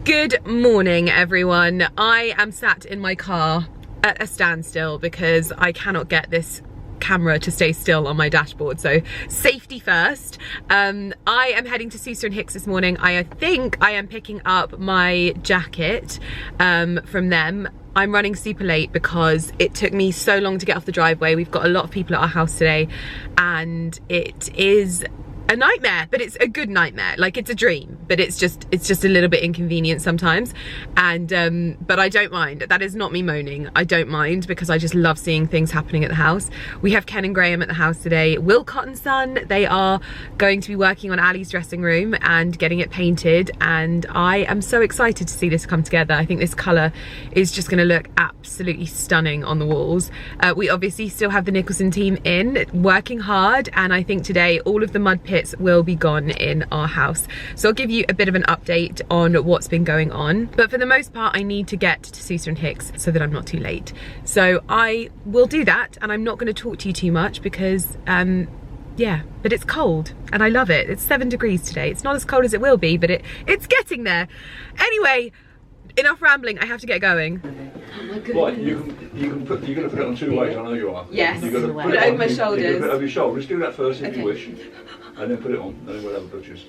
Good morning, everyone. I am sat in my car at a standstill because I cannot get this camera to stay still on my dashboard, so safety first. I am heading to TOWCESTER and Hicks this morning. I think I am picking up my jacket from them. I'm running super late because it took me so long to get off the driveway. We've got a lot of people at our house today and it is a nightmare, but it's a good nightmare. Like, it's a dream, but it's just a little bit inconvenient sometimes. And but I don't mind. That is not me moaning. I don't mind because I just love seeing things happening at the house. We have Ken and Graham at the house today. Wilcott and Son, they are going to be working on Ali's dressing room and getting it painted, and I am so excited to see this come together. I think this colour is just going to look absolutely stunning on the walls. We obviously still have the Nicholson team in, working hard, and I think today all of the mud pits will be gone in our house. So I'll give you a bit of an update on what's been going on. But for the most part, I need to get to TOWCESTER and Hicks so that I'm not too late. So I will do that, and I'm not going to talk to you too much because, yeah, but it's cold and I love it. It's 7 degrees today. It's not as cold as it will be, but it's getting there. Anyway, enough rambling, I have to get going. Oh my goodness. Right, you're going to put it on 2 ways, I know you are. Yes, you're going to put it over my shoulders. You're going to put it over your shoulders. Do that first if Okay. you wish. And then put it on, and then we'll have butchers.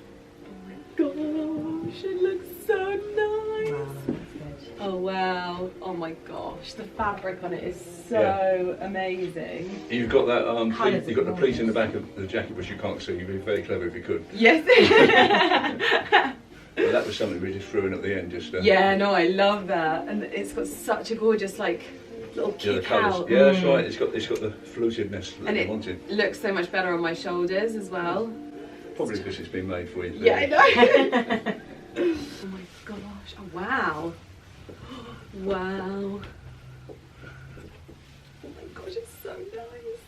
Oh my gosh, it looks so nice. Wow, that's good. Oh wow, oh my gosh, the fabric on it is so amazing. You've got that, Colours you've got the are pleat in the back of the jacket which you can't see. You'd be very clever if you could. Yes. But that was something we just threw in at the end. Just Yeah, no, I love that. And it's got such a gorgeous, like, little yeah, the cute colours. out. Yeah, that's right. It's got the flutedness that And you it wanted. looks so much better on my shoulders as well. Probably because it's been made for you. Yeah, I know. Oh my gosh, oh wow. Wow. Oh my gosh, it's so nice.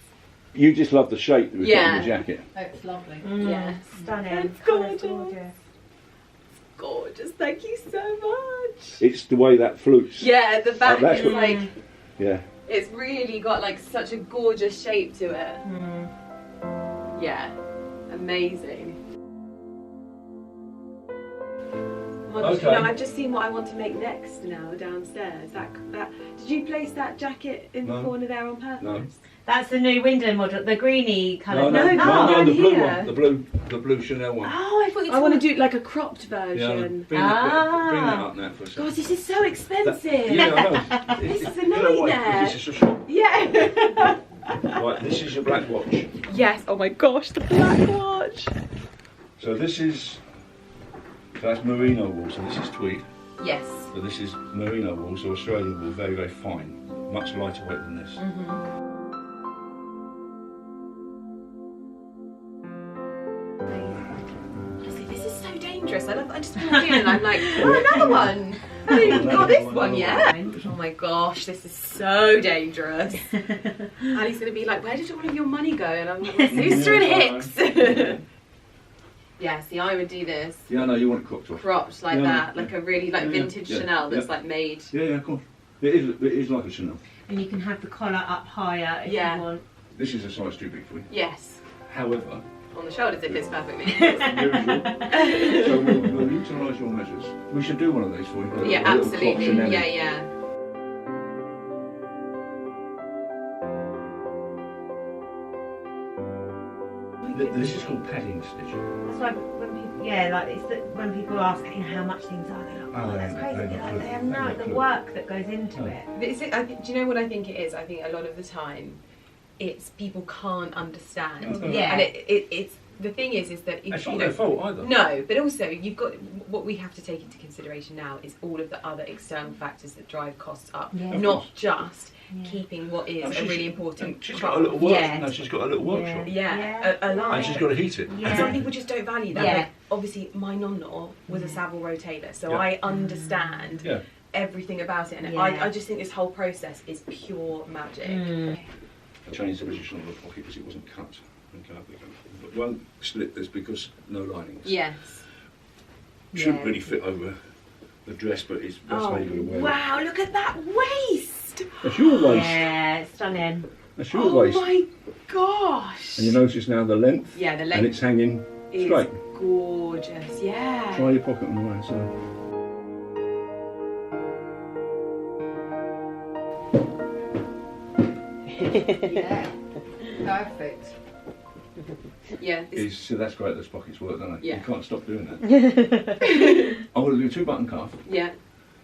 You just love the shape that we've got Yeah. in the jacket. It's lovely. Yes. Stunning. It's Colour's gorgeous. Gorgeous, thank you so much. It's the way that flutes. Yeah, the back that's is what- like, Yeah. it's really got like such a gorgeous shape to it. Yeah, amazing. Oh my gosh, Okay. you know, I've just seen what I want to make next now downstairs. That did you place that jacket in the No. corner there on purpose? No. That's the new window model, the greeny colour. no, no, down the blue here. one, the blue Chanel one. Oh, I thought you I want to do like a cropped version. Yeah, bring that up now for a second. God, this is so expensive. Yeah, I know. This is a You know what? nightmare. This is a shop. Yeah. Right, this is your black watch. Yes. Oh my gosh, the black watch. So this is, that's merino wool, so this is tweed. Yes. So this is merino wool, so Australian wool, very, very fine. Much lighter weight than this. Honestly, this is so dangerous. I just walked in and I'm like, oh, another one. I haven't even got this one yet. Oh my gosh, this is so dangerous. Ali's gonna be like, where did all of your money go? And I'm like, TOWCESTER and Hicks. Yeah, see, I would do this. Yeah, no, you want it cropped off. Cropped like Yeah, that, yeah. like a really like vintage yeah, Chanel that's yeah. like made. Yeah, of course. It is like a Chanel. And you can have the collar up higher if Yeah. you want. This is a size too big for you. Yes. However, On the shoulders it fits perfectly. so we'll utilise your measures. We should do one of these for you. Yeah, a little crop absolutely. Chanel. Yeah, yeah. This is called padding stitch. That's why when people, yeah, like it's when people ask, you know, how much things are, they're like, oh, Oh, that's they- crazy. they They're don't like, know. they have They no don't the clue. work that goes into No. it. Do you know what I think it is? I think a lot of the time, it's people can't understand. Oh, Yeah. And it's the thing is that if It's you not know. their fault either. No, but also you've got what we have to take into consideration now is all of the other external factors that drive costs up, Yeah. not just Yeah. keeping what is No, a she's- really important. She's got a little work. Yeah. No, she's got a little workshop. Yeah, a line. And she's got to heat it. Yeah. And some people just don't value that. Yeah. Like, obviously, my nonna was a Savile rotator, so Yeah. I understand Yeah. everything about it, and Yeah. I just think this whole process is pure magic. I changed the position of the pocket because it wasn't cut. Okay, but won't slit this because no linings. Yes. Shouldn't Yeah. really fit over the dress, but that's Oh, how you're going to wear it. wow, look at that waist! That's your waist. Yeah, it's stunning. That's your Oh waist. my gosh! And you notice now the length. Yeah, the And length it's hanging is straight. gorgeous, yeah. Try your pocket on the right side. Yeah, perfect. Yeah. So that's great. Those pockets work, don't they? Yeah. You can't stop doing that. I'm going to do a 2-button cuff. Yeah.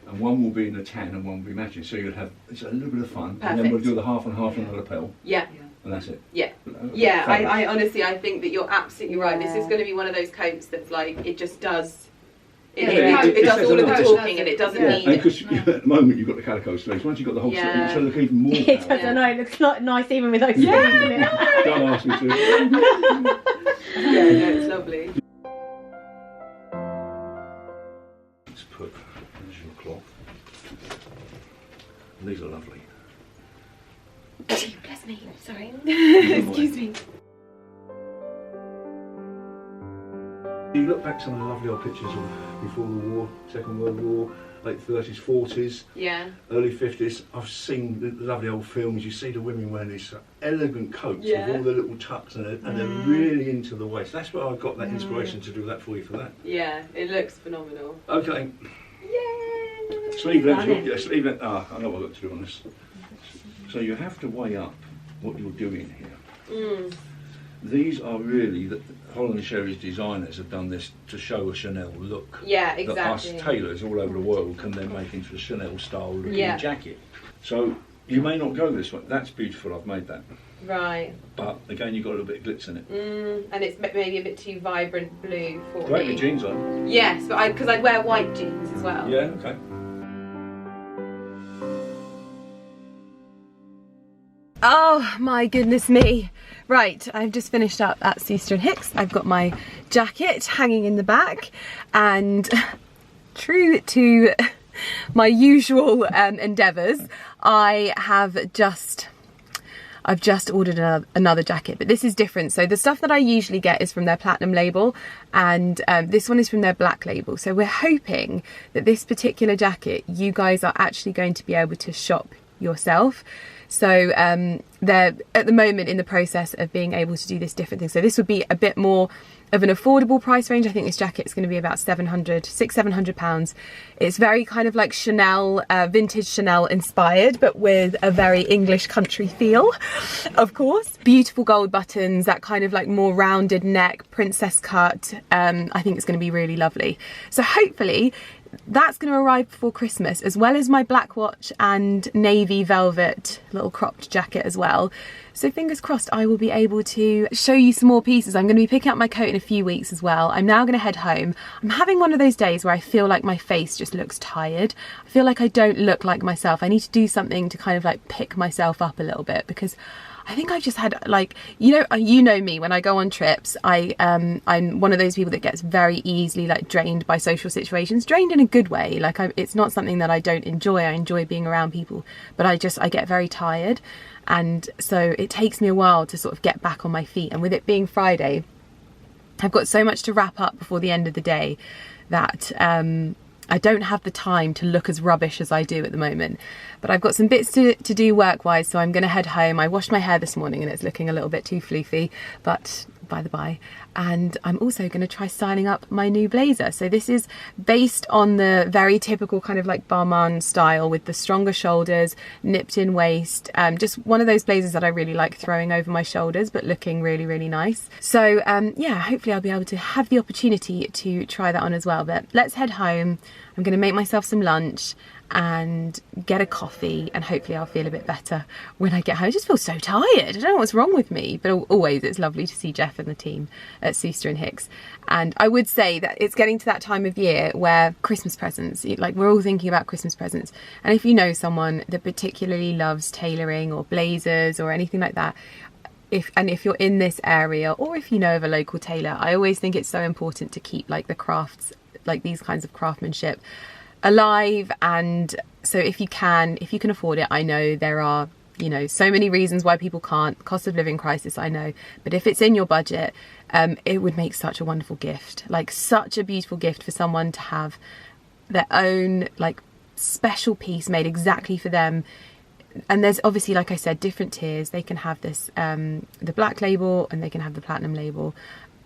And one will be in a tan and one will be matching. So you'll have it's a little bit of fun. Perfect. And then we'll do the half and half on the lapel. Yeah. And that's it. Yeah. Yeah. I honestly, I think that you're absolutely right. This is going to be one of those coats that's like it just does. It does all of the talking and it doesn't need. And because at the moment you've got the calico sleeves, once you've got the whole sleeve, it's going to look even more. It does, I know, it looks not nice even with those sleeves, doesn't it? Don't ask me to. Yeah, no, it's lovely. Let's put original cloth. And these are lovely. Bless me, sorry. Excuse me. You look back some of the lovely old pictures of before the war, Second World War, late 30s, 40s, yeah, early 50s. I've seen the lovely old films. You see the women wearing these elegant coats with all the little tucks and they're really into the waist. That's where I got that inspiration to do that for you for that. Yeah, it looks phenomenal. Okay. Yay! Sleeve length. Yeah, sleeve length. I know what I've got to do on this. So you have to weigh up what you're doing here. These are really the Holland Sherry's designers have done this to show a Chanel look. Yeah, exactly. That us tailors all over the world can then make into a Chanel style looking jacket. So you may not go this way. That's beautiful. I've made that. Right. But again, you've got a little bit of glitz in it. And it's maybe a bit too vibrant blue for Great me. with jeans on. Yes, but because I'd wear white jeans as well. Yeah. Okay. Oh my goodness me. Right, I've just finished up at TOWCESTER and Hicks. I've got my jacket hanging in the back and true to my usual endeavours, I've just ordered another jacket, but this is different. So the stuff that I usually get is from their platinum label and this one is from their black label. So we're hoping that this particular jacket you guys are actually going to be able to shop yourself. So they're at the moment in the process of being able to do this different thing. So this would be a bit more of an affordable price range. I think this jacket's going to be about £600-700. It's very kind of like Chanel, vintage Chanel inspired, but with a very English country feel, of course. Beautiful gold buttons, that kind of like more rounded neck, princess cut. I think it's going to be really lovely. So hopefully that's going to arrive before Christmas, as well as my black watch and navy velvet little cropped jacket as well. So fingers crossed I will be able to show you some more pieces. I'm going to be picking up my coat in a few weeks as well. I'm now going to head home. I'm having one of those days where I feel like my face just looks tired. I feel like I don't look like myself. I need to do something to kind of like pick myself up a little bit, because I think I've just had like, you know me, when I go on trips, I'm one of those people that gets very easily like drained by social situations, drained in a good way. Like it's not something that I don't enjoy. I enjoy being around people, but I get very tired. And so it takes me a while to sort of get back on my feet. And with it being Friday, I've got so much to wrap up before the end of the day that I don't have the time to look as rubbish as I do at the moment. But I've got some bits to do work-wise, so I'm going to head home. I washed my hair this morning and it's looking a little bit too floofy, but by the by. And I'm also going to try styling up my new blazer. So this is based on the very typical kind of like Balmain style with the stronger shoulders, nipped in waist. Just one of those blazers that I really like throwing over my shoulders, but looking really, really nice. So yeah, hopefully I'll be able to have the opportunity to try that on as well. But let's head home. I'm going to make myself some lunch and get a coffee, and hopefully I'll feel a bit better when I get home. I just feel so tired. I don't know what's wrong with me, but always it's lovely to see Jeff and the team at TOWCESTER and Hicks. And I would say that it's getting to that time of year where Christmas presents, like we're all thinking about Christmas presents. And if you know someone that particularly loves tailoring or blazers or anything like that, if you're in this area, or if you know of a local tailor, I always think it's so important to keep like the crafts, like these kinds of craftsmanship, alive. And so if you can afford it, I know there are, you know, so many reasons why people can't, cost of living crisis, I know, but if it's in your budget, it would make such a wonderful gift, like such a beautiful gift for someone to have their own like special piece made exactly for them. And there's obviously, like I said, different tiers. They can have this the black label and they can have the platinum label.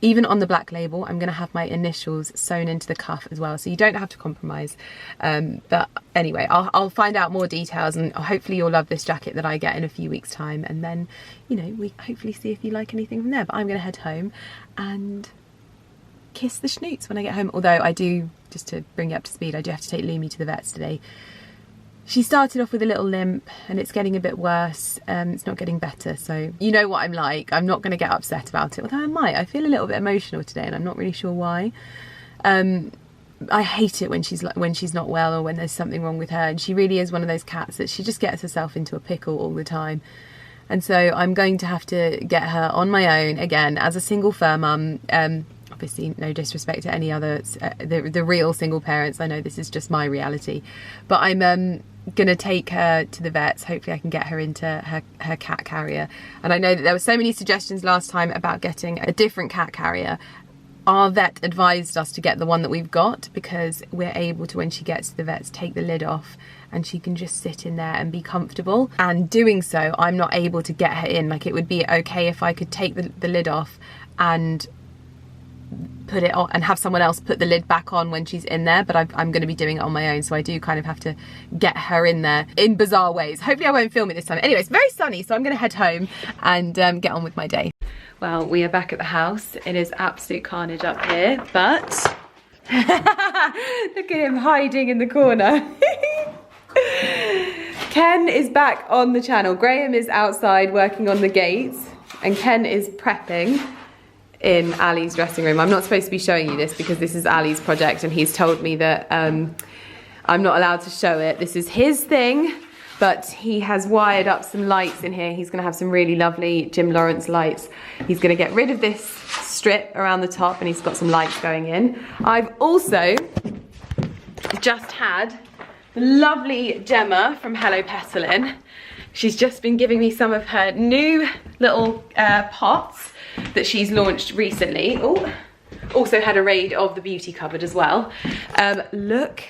even on the black label, I'm going to have my initials sewn into the cuff as well, so you don't have to compromise. But anyway, I'll find out more details, and hopefully you'll love this jacket that I get in a few weeks' time, and then, you know, we hopefully see if you like anything from there. But I'm going to head home and kiss the schnoots when I get home. Although I do, just to bring you up to speed, I do have to take Lumi to the vets today. She started off with a little limp and it's getting a bit worse. It's not getting better, so you know what I'm like. I'm not going to get upset about it, although I might. I feel a little bit emotional today and I'm not really sure why. I hate it when she's not well or when there's something wrong with her, and she really is one of those cats that she just gets herself into a pickle all the time. And so I'm going to have to get her on my own again as a single fur mum. Obviously, no disrespect to any other, the real single parents. I know this is just my reality, but I'm going to take her to the vets. Hopefully I can get her into her cat carrier. And I know that there were so many suggestions last time about getting a different cat carrier. Our vet advised us to get the one that we've got because we're able to, when she gets to the vets, take the lid off and she can just sit in there and be comfortable. And doing so, I'm not able to get her in. Like, it would be okay if I could take the lid off and put it on and have someone else put the lid back on when she's in there, but I'm going to be doing it on my own, so I do kind of have to get her in there in bizarre ways. Hopefully I won't film it this time. Anyway, it's very sunny, so I'm going to head home and get on with my day. Well, we are back at the house. It is absolute carnage up here, but look at him hiding in the corner. Ken is back on the channel. Graham is outside working on the gates and Ken is prepping in Ali's dressing room. I'm not supposed to be showing you this because this is Ali's project and he's told me that I'm not allowed to show it. This is his thing, but he has wired up some lights in here. He's going to have some really lovely Jim Lawrence lights. He's going to get rid of this strip around the top and he's got some lights going in. I've also just had the lovely Gemma from Hello Petalin. She's just been giving me some of her new little pots that she's launched recently. Oh, also had a raid of the beauty cupboard as well. Look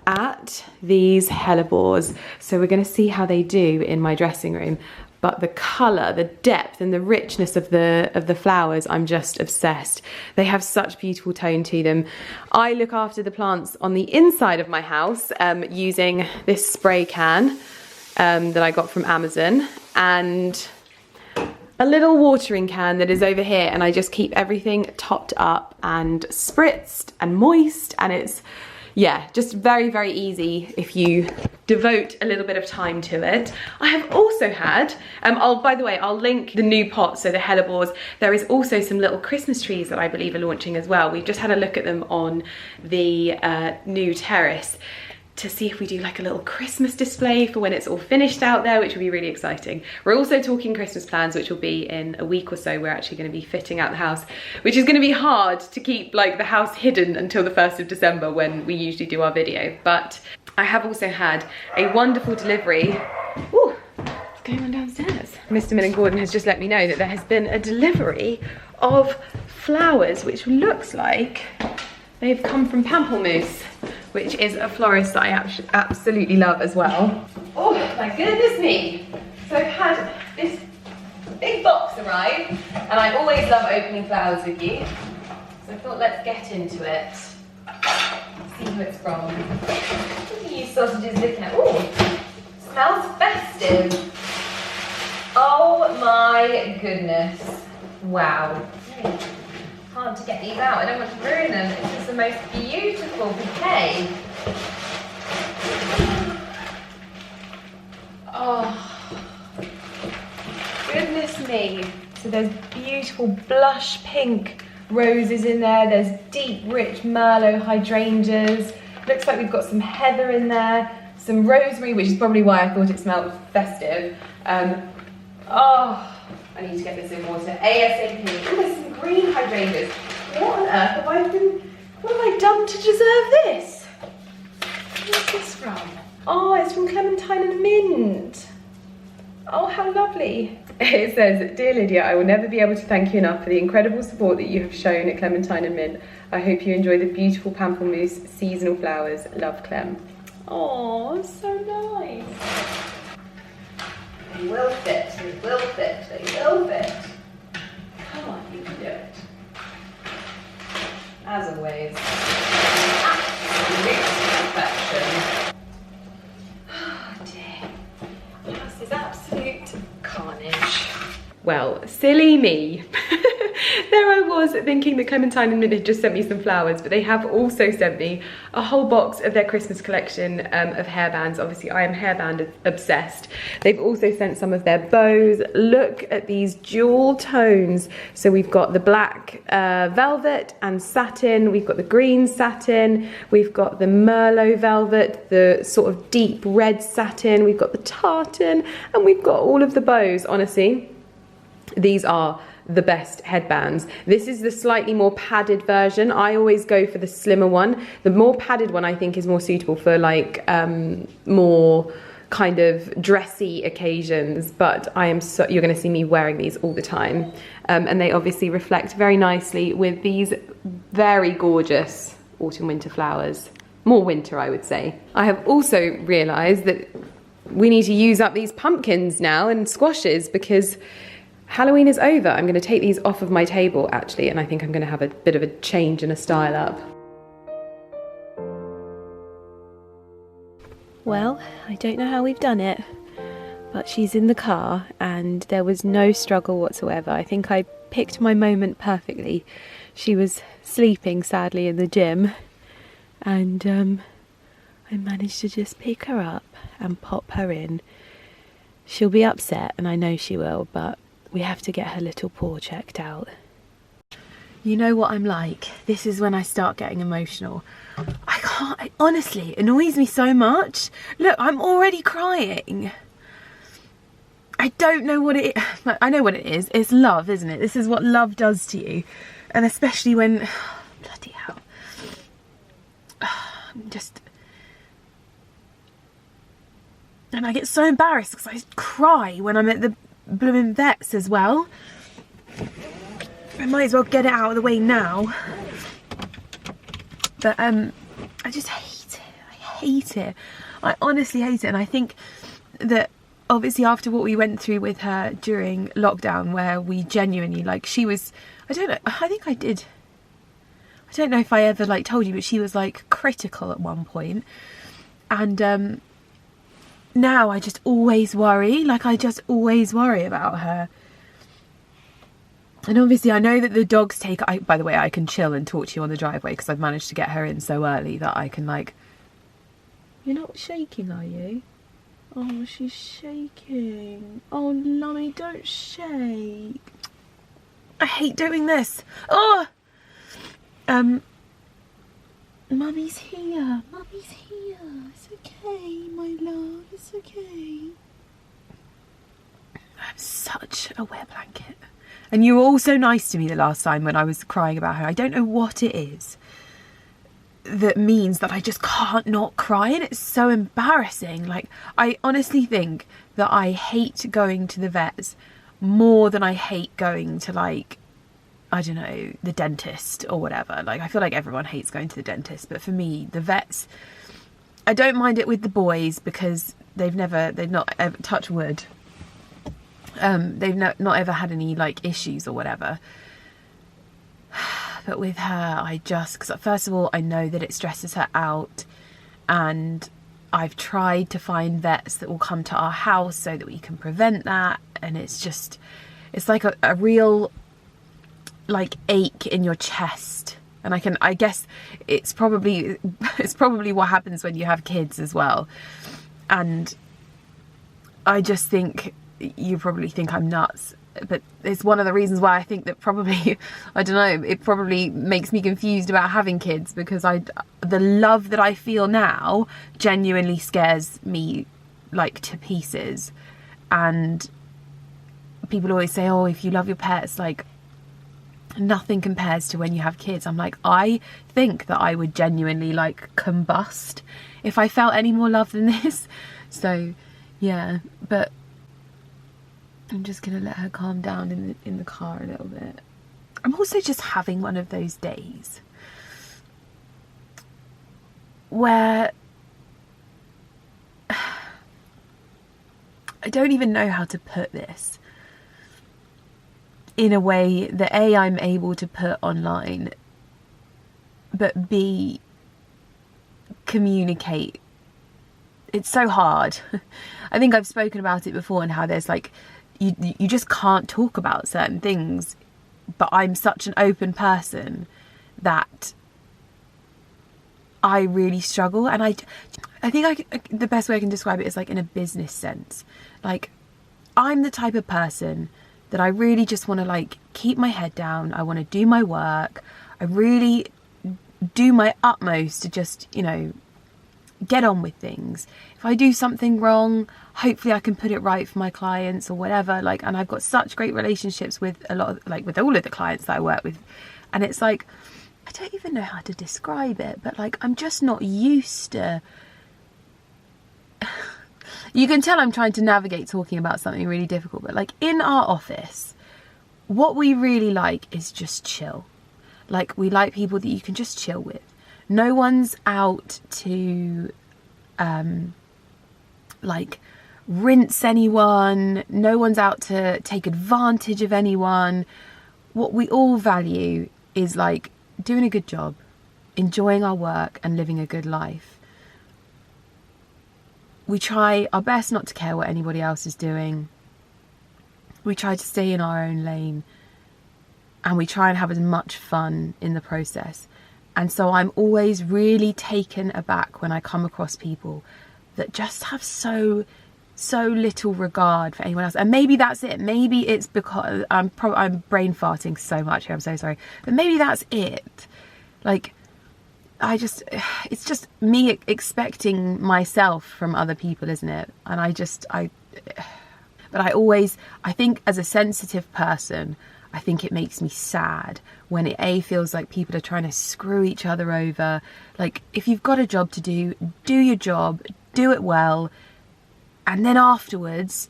at these hellebores. So we're going to see how they do in my dressing room. But the colour, the depth and the richness of the flowers, I'm just obsessed. They have such beautiful tone to them. I look after the plants on the inside of my house using this spray can that I got from Amazon, and a little watering can that is over here, and I just keep everything topped up and spritzed and moist, and it's, yeah, just very, very easy if you devote a little bit of time to it. I have also had, by the way, I'll link the new pots, so the hellebores. There is also some little Christmas trees that I believe are launching as well. We've just had a look at them on the new terrace to see if we do like a little Christmas display for when it's all finished out there, which will be really exciting. We're also talking Christmas plans, which will be in a week or so. We're actually going to be fitting out the house, which is going to be hard to keep like the house hidden until the 1st of December when we usually do our video. But I have also had a wonderful delivery. Ooh, what's going on downstairs? Mr. Millen Gordon has just let me know that there has been a delivery of flowers, which looks like they've come from Pamplemousse, which is a florist that I absolutely love as well. Oh my goodness me. So I've had this big box arrive, and I always love opening flowers with you. So I thought, let's get into it. See who it's from. Look at you sausages looking at, oh, smells festive. Oh my goodness. Wow. Hard to get these out. I don't want to ruin them. This is the most beautiful bouquet. Oh, goodness me. So there's beautiful blush pink roses in there. There's deep, rich Merlot hydrangeas. Looks like we've got some heather in there. Some rosemary, which is probably why I thought it smelled festive. Oh, I need to get this in water ASAP. Oh, there's some green hydrangeas. What on earth what have I done to deserve this? Where's this from? Oh, it's from Clementine and Mint. Oh, how lovely. It says, "Dear Lydia, I will never be able to thank you enough for the incredible support that you have shown at Clementine and Mint. I hope you enjoy the beautiful Pamplemousse seasonal flowers. Love, Clem." Oh, so nice. They will fit, they will fit, they will fit. Come on, you can do it. as always. Absolute perfection. Oh dear. This is absolute carnage. Well, silly me. There I was thinking that Clementine and Mint had just sent me some flowers, but they have also sent me a whole box of their Christmas collection of hairbands. Obviously, I am hairband obsessed. They've also sent some of their bows. Look at these jewel tones. So we've got the black velvet and satin. We've got the green satin. We've got the Merlot velvet, the sort of deep red satin. We've got the tartan, and we've got all of the bows, honestly. These are the best headbands. This is the slightly more padded version. I always go for the slimmer one. The more padded one I think is more suitable for like more kind of dressy occasions, but you're going to see me wearing these all the time. And they obviously reflect very nicely with these very gorgeous autumn winter flowers. More winter, I would say. I have also realised that we need to use up these pumpkins now and squashes because Halloween is over. I'm going to take these off of my table actually, and I think I'm going to have a bit of a change and a style up. Well, I don't know how we've done it, but she's in the car and there was no struggle whatsoever. I think I picked my moment perfectly. She was sleeping sadly in the gym, and I managed to just pick her up and pop her in. She'll be upset, and I know she will, but we have to get her little paw checked out. You know what I'm like. This is when I start getting emotional. I can't, honestly, it annoys me so much. Look, I'm already crying. I don't know what it is. I know what it is. It's love, isn't it? This is what love does to you. And especially when, bloody hell. And I get so embarrassed because I cry when I'm at the blooming vets as well. I might as well get it out of the way now. But I just hate it. I hate it. I honestly hate it. And I think that obviously after what we went through with her during lockdown, where we genuinely, like, she was, I don't know, I think I did, I don't know if I ever like told you, but she was like critical at one point. And now I just always worry, like I just always worry about her. And obviously I know that the dogs take, by the way, I can chill and talk to you on the driveway because I've managed to get her in so early that I can like, you're not shaking, are you? Oh, she's shaking. Oh, Lummy, don't shake. I hate doing this. Oh! Mummy's here. Mummy's here. It's okay, my love. It's okay. I'm such a wet blanket. And you were all so nice to me the last time when I was crying about her. I don't know what it is that means that I just can't not cry, and it's so embarrassing. Like, I honestly think that I hate going to the vets more than I hate going to, like, I don't know, the dentist or whatever. Like, I feel like everyone hates going to the dentist, but for me, the vets, I don't mind it with the boys because they've not ever, touch wood, they've not ever had any like issues or whatever. But with her, because first of all, I know that it stresses her out, and I've tried to find vets that will come to our house so that we can prevent that, and it's like a real like ache in your chest. And I guess it's probably what happens when you have kids as well. And I just think you probably think I'm nuts, but it's one of the reasons why I think that probably, I don't know, it probably makes me confused about having kids, because the love that I feel now genuinely scares me like to pieces. And people always say, oh, if you love your pets, like nothing compares to when you have kids. I'm like, I think that I would genuinely like combust if I felt any more love than this. So yeah, but I'm just gonna let her calm down in the car a little bit. I'm also just having one of those days where I don't even know how to put this in a way that I'm able to put online, but B, communicate. It's so hard. I think I've spoken about it before, and how there's like, you just can't talk about certain things, but I'm such an open person that I really struggle. And I think the best way I can describe it is like in a business sense. Like, I'm the type of person that I really just want to like keep my head down. I want to do my work. I really do my utmost to just, you know, get on with things. If I do something wrong, hopefully I can put it right for my clients or whatever. Like, and I've got such great relationships with a lot of, like, with all of the clients that I work with. And it's like, I don't even know how to describe it, but like, I'm just not used to... You can tell I'm trying to navigate talking about something really difficult, but like in our office, what we really like is just chill. Like, we like people that you can just chill with. No one's out to like rinse anyone. No one's out to take advantage of anyone. What we all value is like doing a good job, enjoying our work and living a good life. We try our best not to care what anybody else is doing. We try to stay in our own lane, and we try and have as much fun in the process. And so I'm always really taken aback when I come across people that just have so little regard for anyone else. And maybe that's it. Maybe it's because I'm brain farting so much here. I'm so sorry. But maybe that's it. Like, it's just me expecting myself from other people, isn't it? And I think as a sensitive person, I think it makes me sad when it feels like people are trying to screw each other over. Like, if you've got a job to do, do your job, do it well. And then afterwards,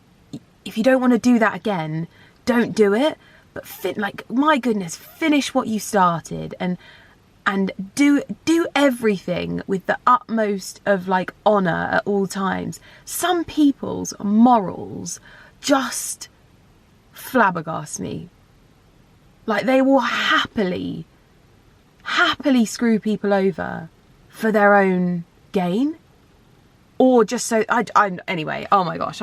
if you don't want to do that again, don't do it. But my goodness, finish what you started and do everything with the utmost of like honour at all times. Some people's morals just flabbergast me. Like, they will happily screw people over for their own gain, or just so anyway. Oh my gosh,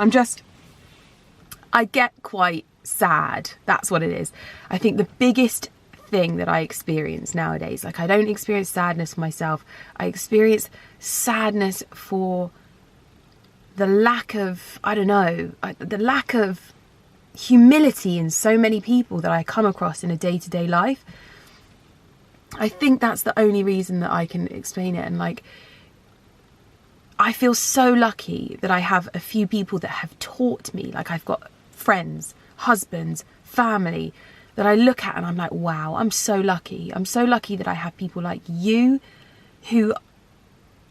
I get quite sad. That's what it is. I think the biggest thing that I experience nowadays, like, I don't experience sadness for myself. I experience sadness for the lack of, the lack of humility in so many people that I come across in a day-to-day life. I think that's the only reason that I can explain it. And like, I feel so lucky that I have a few people that have taught me. Like, I've got friends, husbands, family that I look at and I'm like, wow, I'm so lucky. I'm so lucky that I have people like you who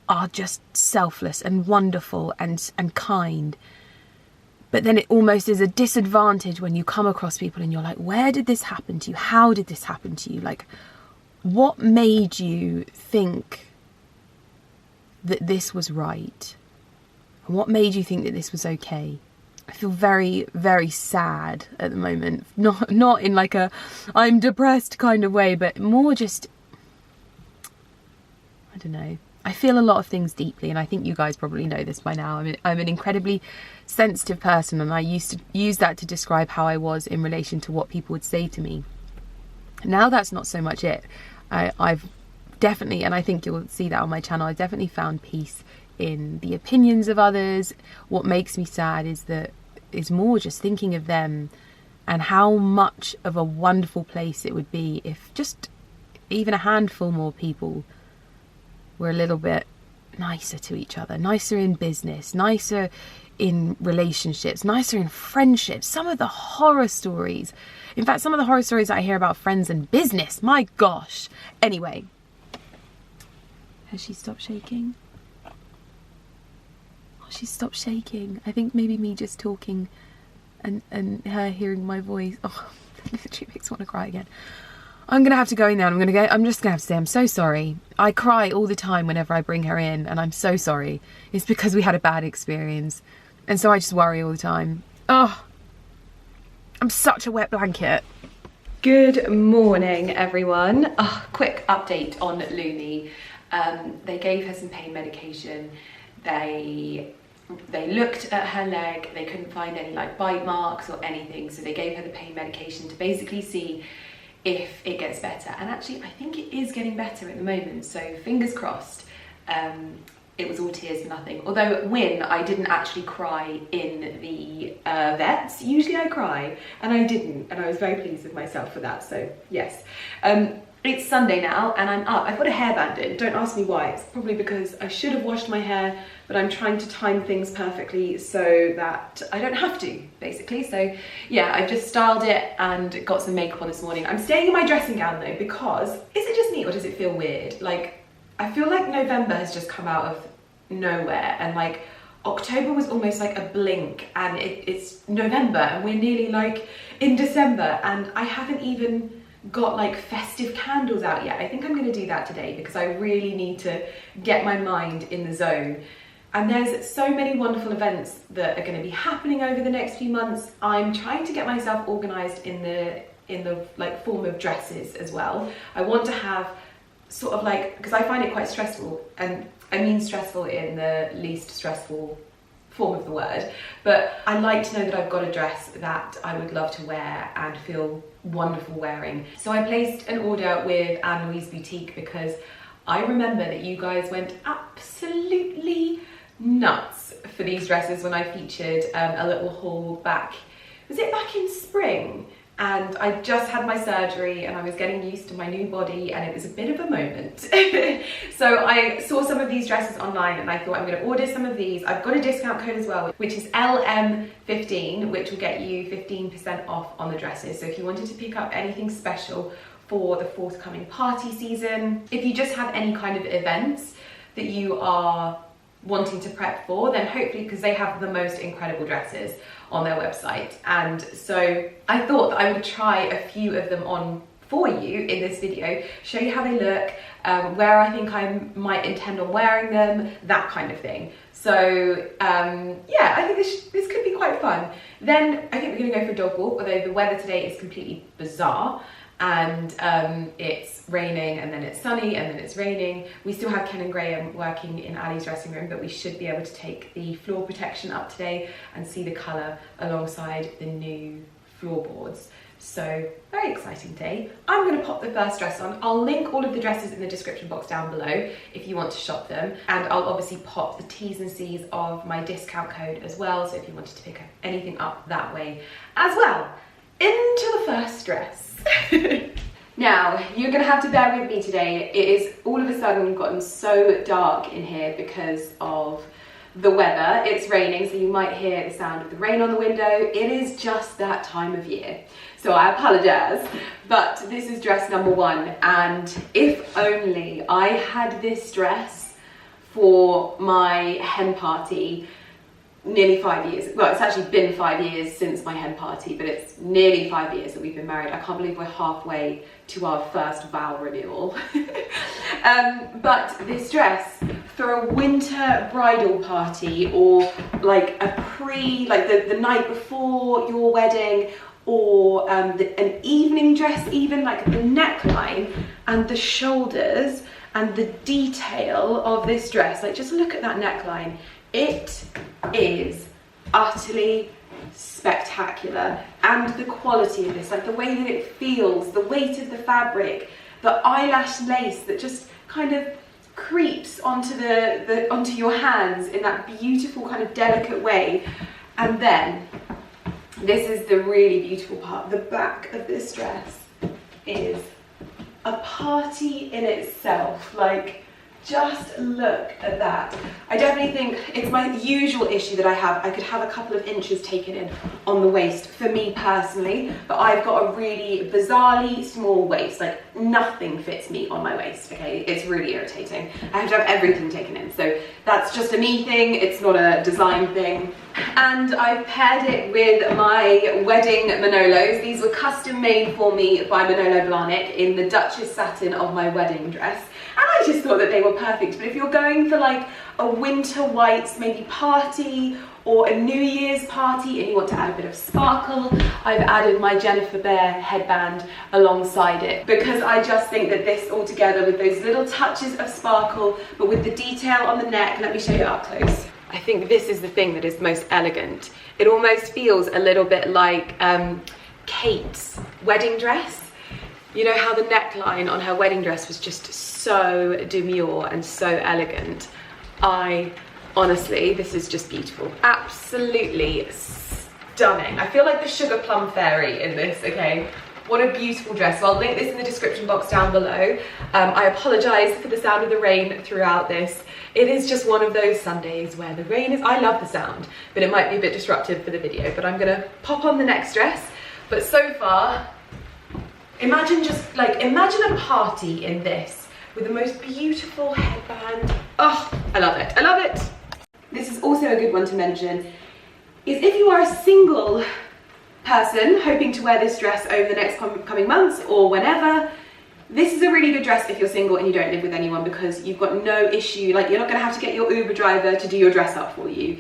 are just selfless and wonderful and kind. But then it almost is a disadvantage when you come across people and you're like, where did this happen to you? How did this happen to you? Like, what made you think that this was right? And what made you think that this was okay? I feel very, very sad at the moment. Not in like a I'm depressed kind of way, but more just, I don't know. I feel a lot of things deeply, and I think you guys probably know this by now. I'm an incredibly sensitive person, and I used to use that to describe how I was in relation to what people would say to me. Now that's not so much it. I've definitely, and I think you'll see that on my channel, I've definitely found peace in the opinions of others. What makes me sad is more just thinking of them and how much of a wonderful place it would be if just even a handful more people were a little bit nicer to each other, nicer in business, nicer in relationships, nicer in friendships. Some of the horror stories, in fact, some of the horror stories that I hear about friends and business, my gosh. Anyway, has she stopped shaking? Oh, she stopped shaking. I think maybe me just talking and her hearing my voice. Oh, that literally makes me want to cry again. I'm going to have to go in there and I'm just going to have to say I'm so sorry. I cry all the time whenever I bring her in, and I'm so sorry. It's because we had a bad experience. And so I just worry all the time. Oh, I'm such a wet blanket. Good morning, everyone. Quick update on Looney. They gave her some pain medication. They looked at her leg, they couldn't find any like bite marks or anything, so they gave her the pain medication to basically see if it gets better. And actually I think it is getting better at the moment, so fingers crossed. It was all tears for nothing. Although when I didn't actually cry in the vets, usually I cry, and I didn't, and I was very pleased with myself for that, so yes. It's Sunday now and I'm up. I've got a hairband in, don't ask me why. It's probably because I should have washed my hair, but I'm trying to time things perfectly so that I don't have to, basically. So yeah, I've just styled it and got some makeup on this morning. I'm staying in my dressing gown though, because is it just me or does it feel weird? Like, I feel like November has just come out of nowhere, and like October was almost like a blink, and it's November and we're nearly like in December, and I haven't even got like festive candles out yet. I think I'm going to do that today because I really need to get my mind in the zone. And there's so many wonderful events that are going to be happening over the next few months. I'm trying to get myself organised in the like form of dresses as well. I want to have sort of like, because I find it quite stressful, and I mean stressful in the least stressful form of the word, but I like to know that I've got a dress that I would love to wear and feel wonderful wearing. So I placed an order with Anne Louise Boutique because I remember that you guys went absolutely nuts for these dresses when I featured a little haul back, was it back in spring? And I just had my surgery and I was getting used to my new body, and it was a bit of a moment. So I saw some of these dresses online and I thought I'm going to order some of these. I've got a discount code as well, which is LM15, which will get you 15% off on the dresses. So if you wanted to pick up anything special for the forthcoming party season, if you just have any kind of events that you are wanting to prep for, then hopefully, because they have the most incredible dresses on their website, and so I thought that I would try a few of them on for you in this video, show you how they look, where I think I might intend on wearing them, that kind of thing. So yeah, I think this could be quite fun. Then I think we're going to go for a dog walk, although the weather today is completely bizarre, and it's raining and then it's sunny and then it's raining. We still have Ken and Graham working in Ali's dressing room, but we should be able to take the floor protection up today and see the colour alongside the new floorboards. So very exciting day. I'm going to pop the first dress on. I'll link all of the dresses in the description box down below if you want to shop them, and I'll obviously pop the T's and C's of my discount code as well, so if you wanted to pick anything up that way as well. Into the first dress. Now, you're going to have to bear with me today. It is all of a sudden gotten so dark in here because of the weather. It's raining, so you might hear the sound of the rain on the window. It is just that time of year, so I apologise. But this is dress number one, and if only I had this dress for my hen party nearly 5 years. Well, it's actually been 5 years since my hen party, but it's nearly 5 years that we've been married. I can't believe we're halfway to our first vow renewal. But this dress for a winter bridal party, or like a like the night before your wedding, or an evening dress even, like the neckline and the shoulders and the detail of this dress, like just look at that neckline. It is utterly spectacular, and the quality of this, like the way that it feels, the weight of the fabric, the eyelash lace that just kind of creeps onto onto your hands in that beautiful kind of delicate way. And then this is the really beautiful part. The back of this dress is a party in itself. Like, just look at that. I definitely think it's my usual issue that I have. I could have a couple of inches taken in on the waist for me personally, but I've got a really bizarrely small waist. Like, nothing fits me on my waist, okay? It's really irritating. I have to have everything taken in. So that's just a me thing. It's not a design thing. And I've paired it with my wedding Manolos. These were custom made for me by Manolo Blahnik in the Duchess satin of my wedding dress. I just thought that they were perfect. But if you're going for like a winter whites maybe party or a New Year's party and you want to add a bit of sparkle, I've added my Jennifer Behr headband alongside it, because I just think that this all together with those little touches of sparkle but with the detail on the neck, let me show you up close. I think this is the thing that is most elegant. It almost feels a little bit like Kate's wedding dress. You know how the neckline on her wedding dress was just so demure and so elegant. Honestly, this is just beautiful. Absolutely stunning. I feel like the Sugar Plum Fairy in this, okay? What a beautiful dress. So I'll link this in the description box down below. I apologise for the sound of the rain throughout this. It is just one of those Sundays where the rain is, I love the sound, but it might be a bit disruptive for the video, but I'm gonna pop on the next dress. But so far, imagine a party in this with the most beautiful headband. Oh, I love it, I love it. This is also a good one to mention, is if you are a single person hoping to wear this dress over the next coming months or whenever, this is a really good dress if you're single and you don't live with anyone, because you've got no issue, like you're not going to have to get your Uber driver to do your dress up for you.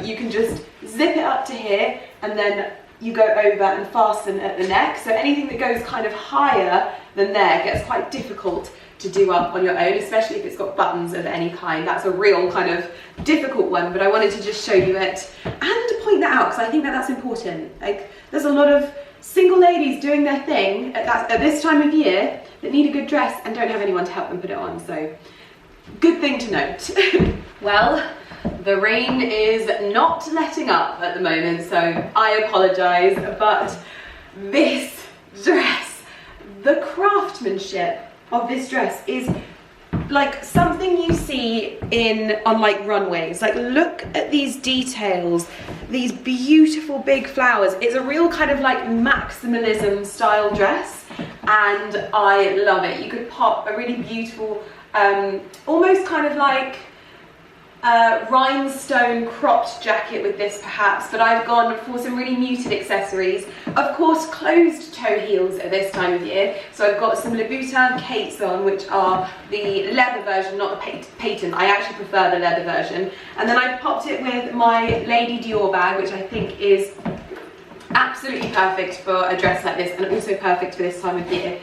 You can just zip it up to here and then you go over and fasten at the neck, so anything that goes kind of higher than there gets quite difficult to do up on your own, especially if it's got buttons of any kind. That's a real kind of difficult one, but I wanted to just show you it and to point that out because I think that that's important. Like, there's a lot of single ladies doing their thing at this time of year that need a good dress and don't have anyone to help them put it on, so good thing to note. Well, the rain is not letting up at the moment, so I apologise, but this dress, the craftsmanship of this dress is like something you see on like runways. Like, look at these details, these beautiful big flowers. It's a real kind of like maximalism style dress and I love it. You could pop a really beautiful almost kind of like rhinestone cropped jacket with this perhaps, but I've gone for some really muted accessories. Of course, closed toe heels at this time of year, so I've got some Louboutin Kates on, which are the leather version, not the patent. I actually prefer the leather version, and then I've popped it with my Lady Dior bag, which I think is absolutely perfect for a dress like this and also perfect for this time of year.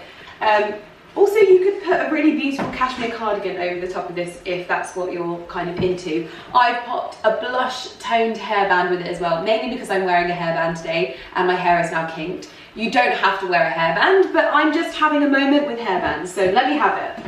Also, you could put a really beautiful cashmere cardigan over the top of this if that's what you're kind of into. I've popped a blush toned hairband with it as well, mainly because I'm wearing a hairband today and my hair is now kinked. You don't have to wear a hairband, but I'm just having a moment with hairbands, so let me have it.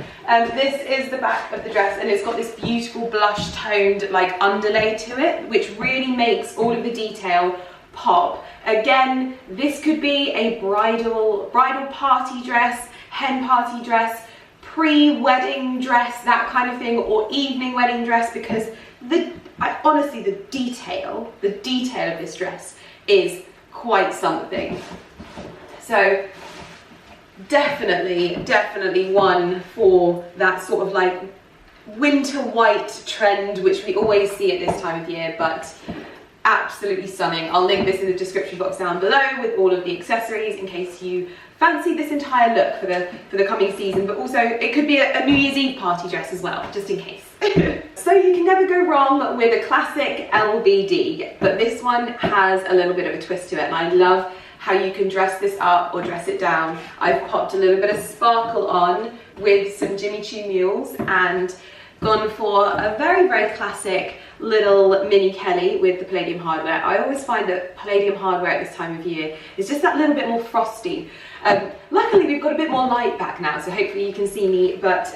This is the back of the dress and it's got this beautiful blush toned like underlay to it, which really makes all of the detail pop. Again, this could be a bridal party dress, hen party dress, pre-wedding dress, that kind of thing, or evening wedding dress, because honestly the detail of this dress is quite something. So definitely one for that sort of like winter white trend, which we always see at this time of year, but absolutely stunning. I'll link this in the description box down below with all of the accessories in case you fancy this entire look for the coming season, but also it could be a New Year's Eve party dress as well, just in case. So you can never go wrong with a classic LBD, but this one has a little bit of a twist to it, and I love how you can dress this up or dress it down. I've popped a little bit of sparkle on with some Jimmy Choo mules and gone for a very classic little mini Kelly with the palladium hardware. I always find that palladium hardware at this time of year is just that little bit more frosty. Luckily we've got a bit more light back now, so hopefully you can see me, but